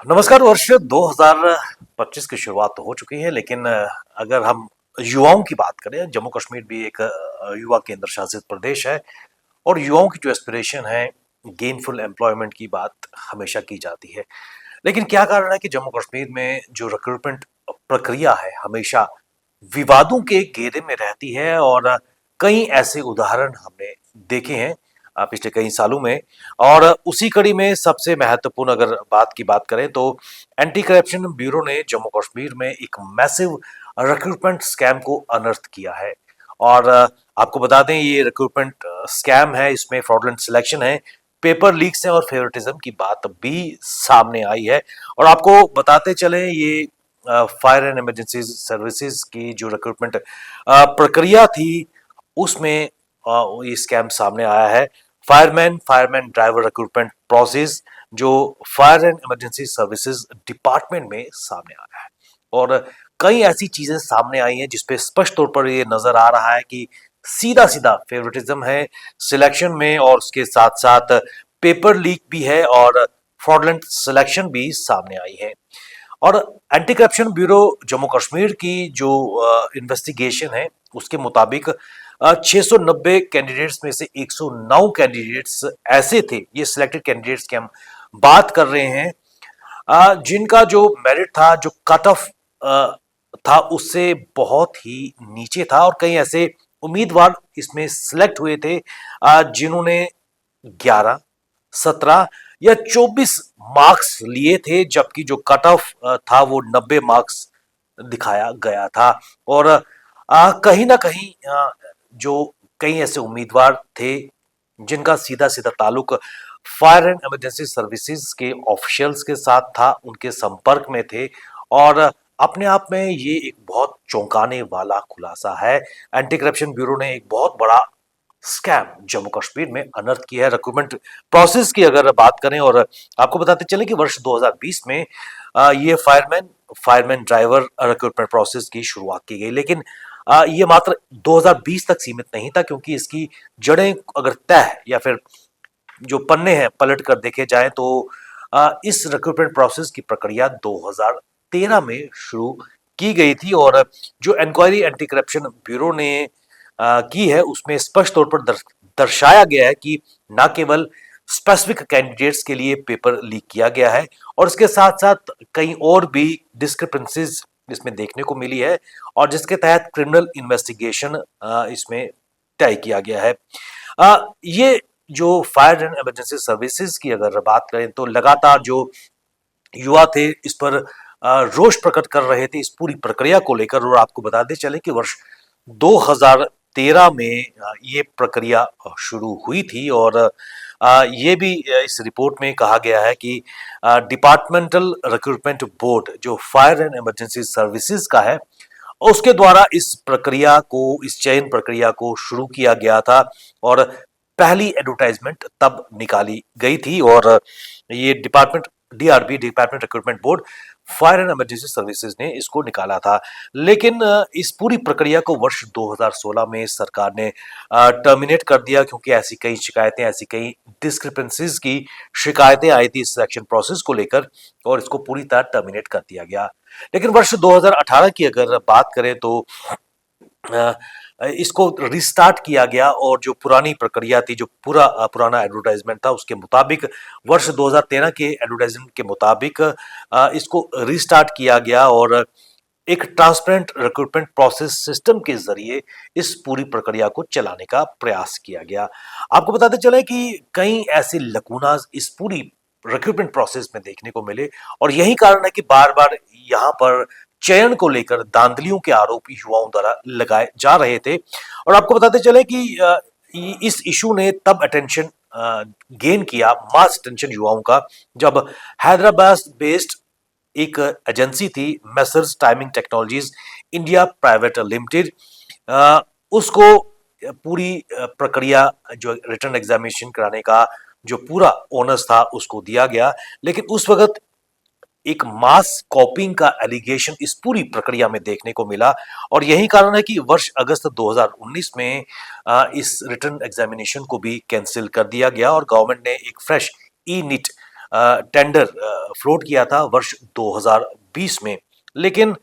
नमस्कार। वर्ष 2025 की शुरुआत तो हो चुकी है, लेकिन अगर हम युवाओं की बात करें, जम्मू कश्मीर भी एक युवा केंद्र शासित प्रदेश है और युवाओं की जो एस्पिरेशन है, गेनफुल एम्प्लॉयमेंट की बात हमेशा की जाती है। लेकिन क्या कारण है कि जम्मू कश्मीर में जो रिक्रूटमेंट प्रक्रिया है, हमेशा विवादों के घेरे में रहती है और कई ऐसे उदाहरण हमने देखे हैं पिछले कई सालों में। और उसी कड़ी में सबसे महत्वपूर्ण अगर बात करें तो एंटी करप्शन ब्यूरो ने जम्मू कश्मीर में एक मैसिव रिक्रूटमेंट स्कैम को अनर्थ किया है। और आपको बता दें, ये रिक्रूटमेंट स्कैम है, इसमें फ्रॉडलेंट सिलेक्शन है, पेपर लीक्स है और फेवरेटिज्म की बात भी सामने आई है। और आपको बताते चले, ये फायर एंड इमरजेंसी सर्विसेज की जो रिक्रूटमेंट प्रक्रिया थी, उसमें ये स्कैम सामने आया है। फायरमैन ड्राइवर रिक्रूटमेंट प्रोसेस जो fire and emergency services department में सामने आया है। और कई ऐसी चीजें सामने आई हैं जिसपे स्पष्ट तौर पर ये नजर आ रहा है कि सीधा सीधा फेवरेटिज्म है सिलेक्शन में, और उसके साथ साथ पेपर लीक भी है और फ्रॉडलेंट सिलेक्शन भी सामने आई है। और anti corruption bureau Jammu Kashmir की जो इन्वेस्टिगेशन है, उसके मुताबिक 690 कैंडिडेट्स में से 109 कैंडिडेट्स ऐसे थे, ये सिलेक्टेड कैंडिडेट्स की हम बात कर रहे हैं, जिनका जो मेरिट था, जो कट ऑफ था, उससे बहुत ही नीचे था। और कई ऐसे उम्मीदवार इसमें सिलेक्ट हुए थे जिन्होंने 11, 17 या 24 मार्क्स लिए थे, जबकि जो कट ऑफ था वो 90 मार्क्स दिखाया गया था। और कहीं ना कहीं जो कई ऐसे उम्मीदवार थे जिनका सीधा सीधा ताल्लुक फायर एंड इमरजेंसी सर्विसेज के ऑफिशियल्स के साथ था, उनके संपर्क में थे। और अपने आप में ये एक बहुत चौंकाने वाला खुलासा है। एंटी करप्शन ब्यूरो ने एक बहुत बड़ा स्कैम जम्मू कश्मीर में अनर्थ किया है रिक्रूटमेंट प्रोसेस की अगर बात करें। और आपको बताते चले कि वर्ष 2020 में ये फायरमैन ड्राइवर रिक्रूटमेंट प्रोसेस की शुरुआत की गई, लेकिन ये मात्र 2020 तक सीमित नहीं था, क्योंकि इसकी जड़ें अगर तय या फिर जो पन्ने हैं पलट कर देखे जाए तो इस रिक्रूटमेंट प्रोसेस की प्रक्रिया 2013 में शुरू की गई थी। और जो इंक्वायरी एंटी करप्शन ब्यूरो ने की है, उसमें स्पष्ट तौर पर दर्शाया गया है कि न केवल स्पेसिफिक कैंडिडेट्स के लिए पेपर लीक किया गया है, और इसके साथ साथ कई और भी डिस्क्रिपेंसीज इसमें देखने को मिली है, और जिसके तहत क्रिमिनल इन्वेस्टिगेशन इसमें तय किया गया है। ये जो फायर एंड इमरजेंसी सर्विसेज की अगर बात करें तो लगातार जो युवा थे इस पर रोष प्रकट कर रहे थे इस पूरी प्रक्रिया को लेकर। और आपको बताते चले कि वर्ष 2013 में ये प्रक्रिया शुरू हुई थी। और ये भी इस रिपोर्ट में कहा गया है कि डिपार्टमेंटल रिक्रूटमेंट बोर्ड जो फायर एंड इमरजेंसी सर्विसेज का है, उसके द्वारा इस चयन प्रक्रिया को शुरू किया गया था। और पहली एडवर्टाइजमेंट तब निकाली गई थी। और ये department recruitment board fire and emergency services ने इसको निकाला था। लेकिन इस पूरी प्रक्रिया को वर्ष 2016 में सरकार ने टर्मिनेट कर दिया, क्योंकि ऐसी कई डिस्क्रिपेंसीज की शिकायतें आई थी इस सिलेक्शन प्रोसेस को लेकर, और इसको पूरी तरह टर्मिनेट कर दिया गया। लेकिन वर्ष 2018 की अगर बात करें तो अ, इसको रिस्टार्ट किया गया, और जो पुरानी प्रक्रिया थी, जो पुराना एडवर्टाइजमेंट था, उसके मुताबिक वर्ष 2013 के एडवर्टाइजमेंट के मुताबिक इसको रिस्टार्ट किया गया, और एक ट्रांसपेरेंट रिक्रूटमेंट प्रोसेस सिस्टम के जरिए इस पूरी प्रक्रिया को चलाने का प्रयास किया गया। आपको बताते चले कि कई ऐसे लकूनाज इस पूरी रिक्रूटमेंट प्रोसेस में देखने को मिले, और यही कारण है कि बार बार यहाँ पर चयन को लेकर धांधलियों के आरोप युवाओं द्वारा लगाए जा रहे थे। और आपको बताते चले कि इस इशू ने तब अटेंशन गेन किया, मास अटेंशन युवाओं का, जब हैदराबाद बेस्ड एक एजेंसी थी, messrs timing technologies India private limited, उसको पूरी प्रक्रिया, जो रिटर्न एग्जामिनेशन कराने का जो पूरा ओनर्स था, उसको दिया गया। लेकिन उस वक्त एक मास कॉपिंग का एलिगेशन इस पूरी प्रक्रिया में देखने को मिला, और यही कारण है कि वर्ष अगस्त 2019 में इस रिटर्न एग्जामिनेशन को भी कैंसिल कर दिया गया, और गवर्नमेंट ने एक fresh e NIT tender float किया था वर्ष 2020 में। लेकिन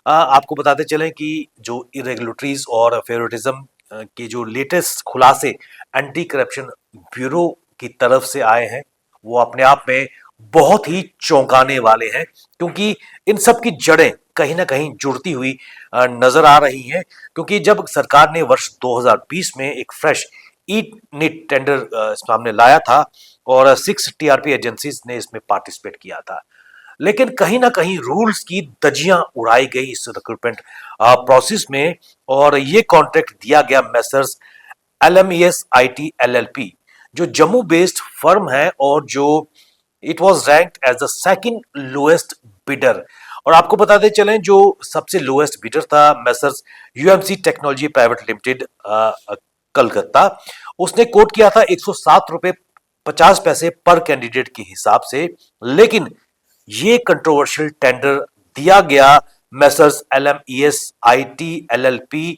आपको बताते चलें कि जो इरेगुलरिटीज और फेवरेटिज्म के जो लेटेस्ट खुलासे एंटी करप्शन ब्यूरो की तरफ से आए हैं, वो अपने आप में बहुत ही चौंकाने वाले हैं, क्योंकि इन सब की जड़ें कहीं ना कहीं जुड़ती हुई नजर आ रही हैं। क्योंकि जब सरकार ने वर्ष 2020 में एक फ्रेश ई नीट टेंडर सामने लाया था और 6 टीआरपी एजेंसीज ने इसमें पार्टिसिपेट किया था, लेकिन कहीं ना कहीं रूल्स की धज्जियां उड़ाई गई इस रिक्रूटमेंट प्रोसेस में, और ये कॉन्ट्रैक्ट दिया गया मेसर्स LMES IT LLP, जो जम्मू बेस्ड फर्म है और जो it was ranked as the second lowest bidder. और आपको बताते चलें जो सबसे लोएस्ट बिडर था Messrs UMC technology private limited Calcutta. उसने कोट किया था 107 रुपए 50 पैसे पर कैंडिडेट के हिसाब से। लेकिन ये कंट्रोवर्शियल टेंडर दिया गया मेसर्स LMES IT LLP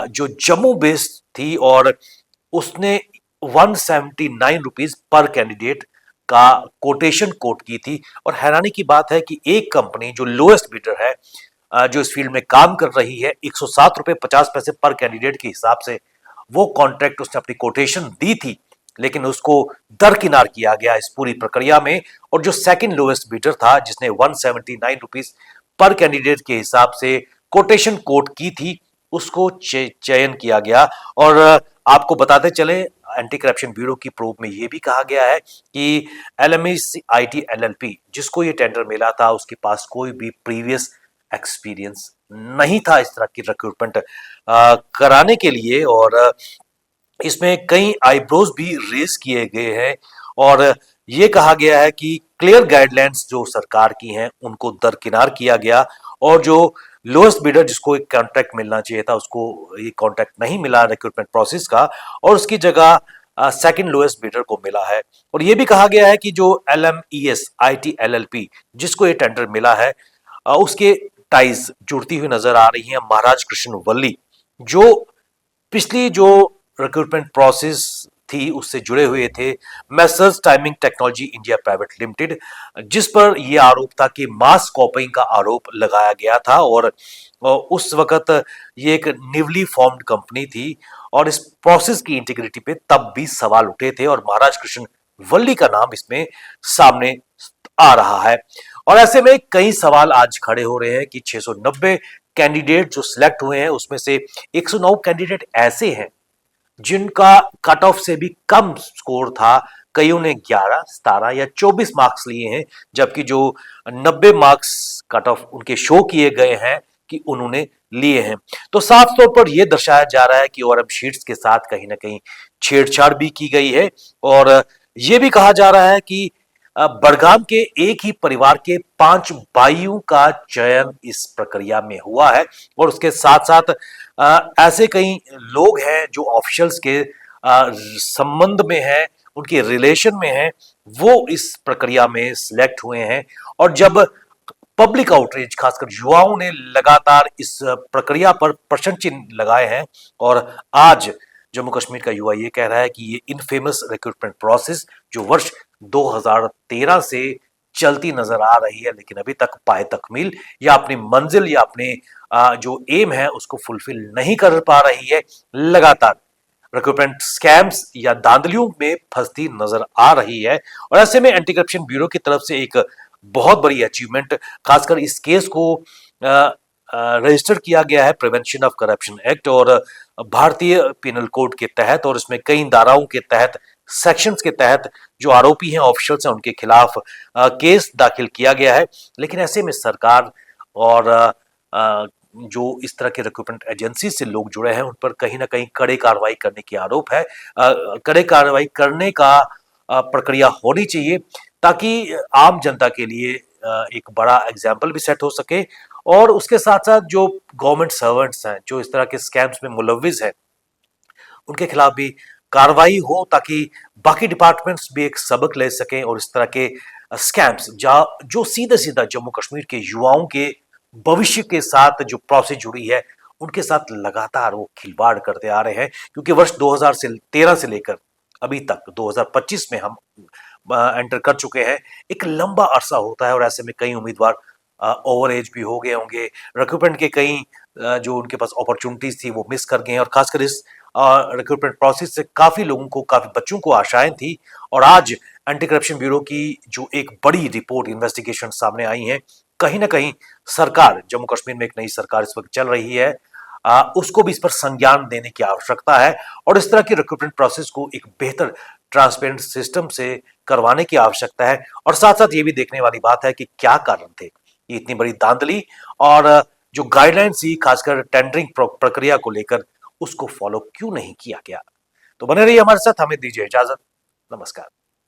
जो जम्मू बेस्ड थी, और उसने 179 रुपीज पर कैंडिडेट का कोटेशन कोट की थी। और हैरानी की बात है कि एक कंपनी जो लोएस्ट बिडर है, जो इस फील्ड में काम कर रही है, 107 रुपए 50 पैसे पर कैंडिडेट के हिसाब से वो कॉन्ट्रैक्ट उसने अपनी कोटेशन दी थी, लेकिन उसको दरकिनार किया गया इस पूरी प्रक्रिया में। और जो सेकंड लोएस्ट बिडर था, जिसने 179 रुपीज पर कैंडिडेट के हिसाब से कोटेशन कोट की थी, उसको चयन किया गया। और आपको बताते चले, एंटी करप्शन ब्यूरो की प्रोब में यह भी कहा गया है कि LMES IT LLP जिसको ये टेंडर मिला था, उसके पास कोई भी प्रीवियस एक्सपीरियंस नहीं था इस तरह की रिक्रूटमेंट कराने के लिए। और इसमें कई आईब्रोज भी रेस किए गए हैं, और ये कहा गया है कि क्लियर गाइडलाइंस जो सरकार की हैं उनको दरकिनार किया गया, और जो लोएस्ट बिडर जिसको एक कॉन्ट्रैक्ट मिलना चाहिए था, उसको ये कॉन्ट्रैक्ट नहीं मिला रिक्रूटमेंट प्रोसेस का, और उसकी जगह सेकंड लोएस्ट बिडर को मिला है। और ये भी कहा गया है कि जो LMES IT LLP जिसको ये टेंडर मिला है, उसके टाइज जुड़ती हुई नजर आ रही है महाराज कृष्ण वल्ली, जो पिछली जो रिक्रूटमेंट प्रोसेस थी उससे जुड़े हुए थे messrs timing technology India private limited, जिस पर यह आरोप था कि मास कॉपिंग का आरोप लगाया गया था। और उस वक्त ये एक न्यूली फॉर्म्ड कंपनी थी, और इस प्रोसेस की इंटीग्रिटी पे तब भी सवाल उठे थे, और महाराज कृष्ण वल्ली का नाम इसमें सामने आ रहा है। और ऐसे में कई सवाल आज खड़े हो रहे हैं कि 690 कैंडिडेट जो सिलेक्ट हुए हैं, उसमें से 109 कैंडिडेट ऐसे हैं जिनका कट ऑफ से भी कम स्कोर था। कईयों ने 11, 17 या 24 मार्क्स लिए हैं, जबकि जो 90 मार्क्स कट ऑफ उनके शो किए गए हैं कि उन्होंने लिए हैं। तो साफ तौर पर यह दर्शाया जा रहा है कि ओआरएम शीट्स के साथ कहीं ना कहीं छेड़छाड़ भी की गई है। और यह भी कहा जा रहा है कि बड़गाम के एक ही परिवार के 5 भाइयों का चयन इस प्रक्रिया में हुआ है, और उसके साथ साथ ऐसे कई लोग हैं जो ऑफिशियल्स के संबंध में हैं, उनके रिलेशन में हैं, वो इस प्रक्रिया में सिलेक्ट हुए हैं। और जब पब्लिक आउटरीच, खासकर युवाओं ने लगातार इस प्रक्रिया पर प्रश्न चिन्ह लगाए हैं, और आज जम्मू कश्मीर का युवा ये कह रहा है कि ये इनफेमस रिक्रूटमेंट प्रोसेस जो वर्ष 2013 से चलती नजर आ रही है, लेकिन अभी तक पाए तकमील या अपनी मंजिल या अपने जो एम है उसको फुलफिल नहीं कर पा रही है, लगातार रिक्रूटमेंट स्कैम्स या धांधलियों में फंसती नजर आ रही है। और ऐसे में एंटी करप्शन ब्यूरो की तरफ से एक बहुत बड़ी अचीवमेंट, खासकर इस केस को रजिस्टर किया गया है प्रिवेंशन ऑफ करप्शन एक्ट और भारतीय पिनल कोड के तहत, और इसमें कई धाराओं के तहत, सेक्शंस के तहत जो आरोपी हैं, ऑफिशियल्स हैं, उनके खिलाफ केस दाखिल किया गया है। लेकिन ऐसे में सरकार और जो इस तरह के रिक्रूटमेंट एजेंसी से लोग जुड़े हैं उन पर कहीं ना कहीं कड़े कार्रवाई करने की आरोप है। कड़े कार्रवाई करने का प्रक्रिया होनी चाहिए, ताकि आम जनता के लिए एक बड़ा एग्जाम्पल भी सेट हो सके, और उसके साथ साथ जो गवर्नमेंट सर्वेंट्स हैं जो इस तरह के स्कैम्स में मुलविस हैं, उनके खिलाफ भी कार्रवाई हो, ताकि बाकी डिपार्टमेंट्स भी एक सबक ले सकें, और इस तरह के स्कैम्स जो सीधे सीधा जम्मू कश्मीर के युवाओं के भविष्य के साथ जो प्रोसेस जुड़ी है, उनके साथ लगातार वो खिलवाड़ करते आ रहे हैं। क्योंकि वर्ष 2013 से लेकर अभी तक 2025 में हम एंटर कर चुके हैं। एक लंबा अरसा होता है और ऐसे में कई उम्मीदवार ओवर एज भी हो गए होंगे, रिक्रूटमेंट के कई जो उनके पास अपॉर्चुनिटीज थी वो मिस कर गए हैं, और खासकर इस रिक्रूटमेंट प्रोसेस से काफी लोगों को, काफी बच्चों को आशाएं थी। और आज एंटी करप्शन ब्यूरो की जो एक बड़ी रिपोर्ट इन्वेस्टिगेशन सामने आई है, कहीं ना कहीं सरकार, जम्मू कश्मीर में एक नई सरकार इस वक्त चल रही है, उसको भी इस पर संज्ञान देने की आवश्यकता है और इस तरह की रिक्रूटमेंट प्रोसेस को एक बेहतर ट्रांसपेरेंट सिस्टम से करवाने की आवश्यकता है। और साथ साथ ये भी देखने वाली बात है कि क्या कारण थे ये इतनी बड़ी धांधली, और जो गाइडलाइंस थी खासकर टेंडरिंग प्रक्रिया को लेकर, उसको फॉलो क्यों नहीं किया गया। तो बने रहिए हमारे साथ, हमें दीजिए इजाजत। नमस्कार।